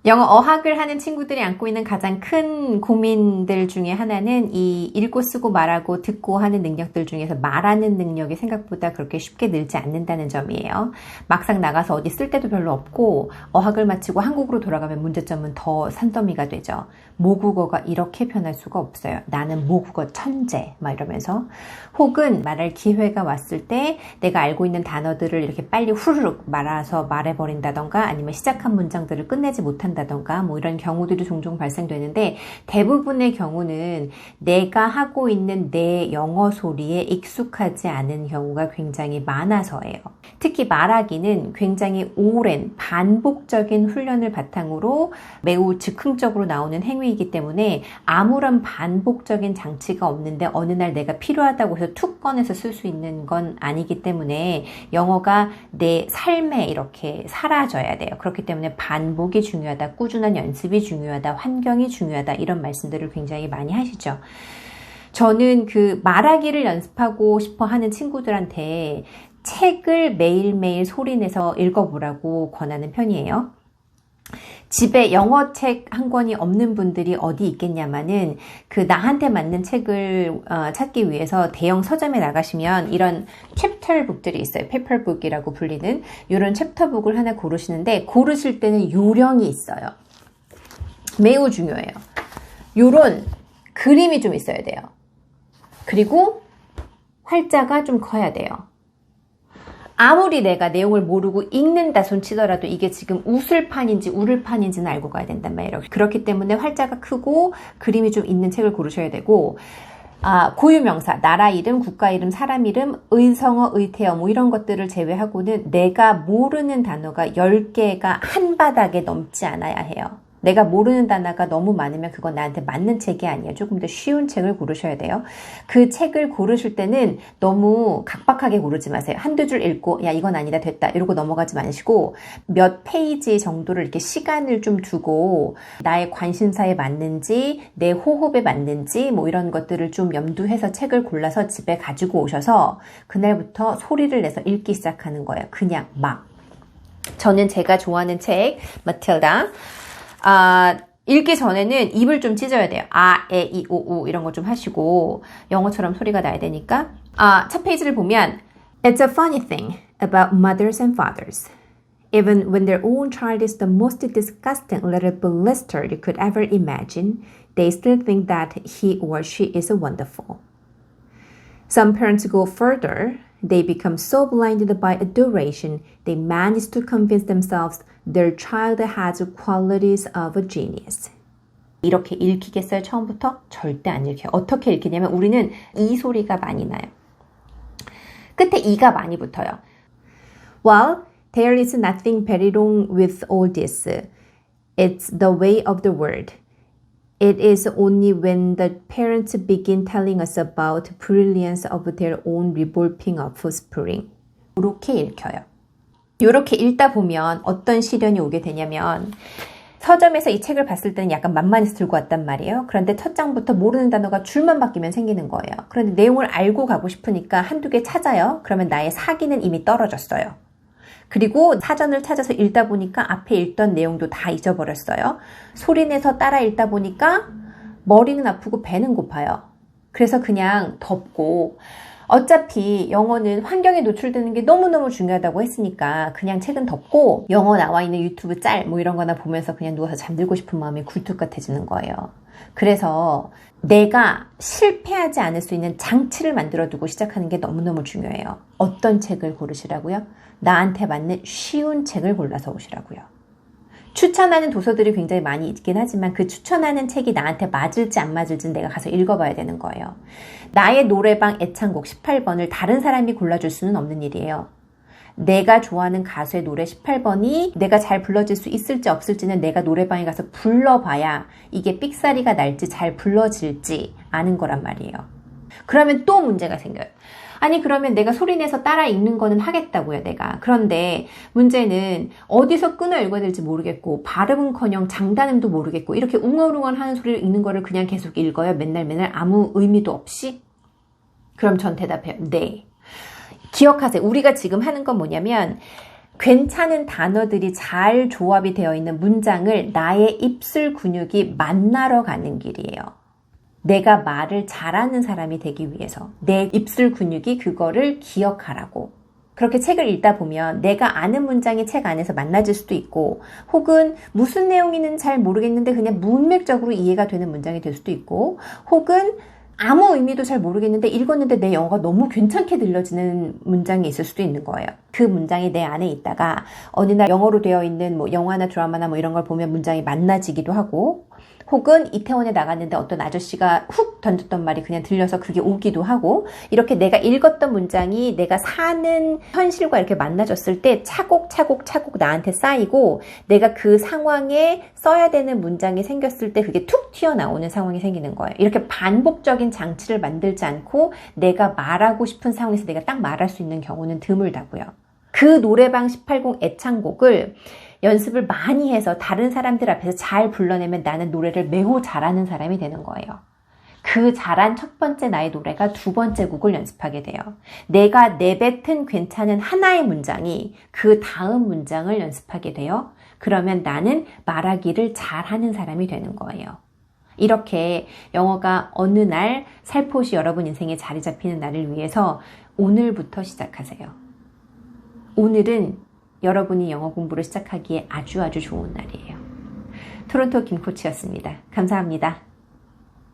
영어 어학을 하는 친구들이 안고 있는 가장 큰 고민들 중에 하나는 이 읽고 쓰고 말하고 듣고 하는 능력들 중에서 말하는 능력이 생각보다 그렇게 쉽게 늘지 않는다는 점이에요. 막상 나가서 어디 쓸 데도 별로 없고 어학을 마치고 한국으로 돌아가면 문제점은 더 산더미가 되죠. 모국어가 이렇게 변할 수가 없어요. 나는 모국어 천재 막 이러면서 혹은 말할 기회가 왔을 때 내가 알고 있는 단어들을 이렇게 빨리 후루룩 말아서 말해버린다던가 아니면 시작한 문장들을 끝내지 못한다던가 뭐 이런 경우들이 종종 발생되는데 대부분의 경우는 내가 하고 있는 내 영어 소리에 익숙하지 않은 경우가 굉장히 많아서예요. 특히 말하기는 굉장히 오랜 반복적인 훈련을 바탕으로 매우 즉흥적으로 나오는 행위이기 때문에 아무런 반복적인 장치가 없는데 어느 날 내가 필요하다고 해서 툭 꺼내서 쓸 수 있는 건 아니기 때문에 영어가 내 삶에 이렇게 사라져야 돼요. 그렇기 때문에 반복이 중요하다, 꾸준한 연습이 중요하다, 환경이 중요하다 이런 말씀들을 굉장히 많이 하시죠. 저는 그 말하기를 연습하고 싶어 하는 친구들한테 책을 매일매일 소리내서 읽어보라고 권하는 편이에요. 집에 영어책 한 권이 없는 분들이 어디 있겠냐마는 그 나한테 맞는 책을 찾기 위해서 대형 서점에 나가시면 이런 챕터북들이 있어요. 페이퍼북이라고 불리는 이런 챕터북을 하나 고르시는데 고르실 때는 요령이 있어요. 매우 중요해요. 요런 그림이 좀 있어야 돼요. 그리고 활자가 좀 커야 돼요. 아무리 내가 내용을 모르고 읽는다 손 치더라도 이게 지금 웃을 판인지 울을 판인지는 알고 가야 된단 말이에요. 그렇기 때문에 활자가 크고 그림이 좀 있는 책을 고르셔야 되고 고유명사, 나라 이름, 국가 이름, 사람 이름, 의성어, 의태어 뭐 이런 것들을 제외하고는 내가 모르는 단어가 10개가 한 바닥에 넘지 않아야 해요. 내가 모르는 단어가 너무 많으면 그건 나한테 맞는 책이 아니에요. 조금 더 쉬운 책을 고르셔야 돼요. 그 책을 고르실 때는 너무 각박하게 고르지 마세요. 한두 줄 읽고 야 이건 아니다 됐다 이러고 넘어가지 마시고 몇 페이지 정도를 이렇게 시간을 좀 두고 나의 관심사에 맞는지 내 호흡에 맞는지 뭐 이런 것들을 좀 염두해서 책을 골라서 집에 가지고 오셔서 그날부터 소리를 내서 읽기 시작하는 거예요. 그냥 막. 저는 제가 좋아하는 책 마틸다 읽기 전에는 입을 좀 찢어야 돼요. 에, 이, 오, 우 이런 거 좀 하시고 영어처럼 소리가 나야 되니까 첫 페이지를 보면 It's a funny thing about mothers and fathers. Even when their own child is the most disgusting little blister you could ever imagine, they still think that he or she is wonderful. Some parents go further. They become so blinded by adoration, they manage to convince themselves their child has qualities of a genius. 이렇게 읽히겠어요? 처음부터? 절대 안 읽혀요. 어떻게 읽히냐면 우리는 이 소리가 많이 나요. 끝에 이가 많이 붙어요. Well, there is nothing very wrong with all this. It's the way of the world. It is only when the parents begin telling us about the brilliance of their own revolting offspring. 이렇게 읽혀요. 이렇게 읽다 보면 어떤 시련이 오게 되냐면 서점에서 이 책을 봤을 때는 약간 만만해서 들고 왔단 말이에요. 그런데 첫 장부터 모르는 단어가 줄만 바뀌면 생기는 거예요. 그런데 내용을 알고 가고 싶으니까 한두 개 찾아요. 그러면 나의 사기는 이미 떨어졌어요. 그리고 사전을 찾아서 읽다 보니까 앞에 읽던 내용도 다 잊어버렸어요. 소리내서 따라 읽다 보니까 머리는 아프고 배는 고파요. 그래서 그냥 덮고 어차피 영어는 환경에 노출되는 게 너무너무 중요하다고 했으니까 그냥 책은 덮고 영어 나와 있는 유튜브 짤 뭐 이런 거나 보면서 그냥 누워서 잠들고 싶은 마음이 굴뚝 같아지는 거예요. 그래서 내가 실패하지 않을 수 있는 장치를 만들어 두고 시작하는 게 너무너무 중요해요. 어떤 책을 고르시라고요? 나한테 맞는 쉬운 책을 골라서 오시라고요. 추천하는 도서들이 굉장히 많이 있긴 하지만 그 추천하는 책이 나한테 맞을지 안 맞을지는 내가 가서 읽어봐야 되는 거예요. 나의 노래방 애창곡 18번을 다른 사람이 골라줄 수는 없는 일이에요. 내가 좋아하는 가수의 노래 18번이 내가 잘 불러질 수 있을지 없을지는 내가 노래방에 가서 불러봐야 이게 삑사리가 날지 잘 불러질지 아는 거란 말이에요. 그러면 또 문제가 생겨요. 아니 그러면 내가 소리내서 따라 읽는 거는 하겠다고요 내가. 그런데 문제는 어디서 끊어 읽어야 될지 모르겠고 발음은커녕 장단음도 모르겠고 이렇게 웅얼웅얼 하는 소리를 읽는 거를 그냥 계속 읽어요. 맨날 아무 의미도 없이. 그럼 전 대답해요. 네. 기억하세요. 우리가 지금 하는 건 뭐냐면 괜찮은 단어들이 잘 조합이 되어 있는 문장을 나의 입술 근육이 만나러 가는 길이에요. 내가 말을 잘하는 사람이 되기 위해서 내 입술 근육이 그거를 기억하라고. 그렇게 책을 읽다 보면 내가 아는 문장이 책 안에서 만나질 수도 있고, 혹은 무슨 내용인지는 잘 모르겠는데 그냥 문맥적으로 이해가 되는 문장이 될 수도 있고, 혹은 아무 의미도 잘 모르겠는데 읽었는데 내 영어가 너무 괜찮게 들려지는 문장이 있을 수도 있는 거예요. 그 문장이 내 안에 있다가 어느 날 영어로 되어 있는 뭐 영화나 드라마나 뭐 이런 걸 보면 문장이 만나지기도 하고, 혹은 이태원에 나갔는데 어떤 아저씨가 훅 던졌던 말이 그냥 들려서 그게 오기도 하고, 이렇게 내가 읽었던 문장이 내가 사는 현실과 이렇게 만나졌을 때 차곡차곡 나한테 쌓이고, 내가 그 상황에 써야 되는 문장이 생겼을 때 그게 툭 튀어나오는 상황이 생기는 거예요. 이렇게 반복적인 장치를 만들지 않고 내가 말하고 싶은 상황에서 내가 딱 말할 수 있는 경우는 드물다고요. 그 노래방 180 애창곡을 연습을 많이 해서 다른 사람들 앞에서 잘 불러내면 나는 노래를 매우 잘하는 사람이 되는 거예요. 그 잘한 첫 번째 나의 노래가 두 번째 곡을 연습하게 돼요. 내가 내뱉은 괜찮은 하나의 문장이 그 다음 문장을 연습하게 돼요. 그러면 나는 말하기를 잘하는 사람이 되는 거예요. 이렇게 영어가 어느 날 살포시 여러분 인생에 자리 잡히는 날을 위해서 오늘부터 시작하세요. 오늘은 여러분이 영어 공부를 시작하기에 아주 좋은 날이에요. 토론토 김코치였습니다. 감사합니다.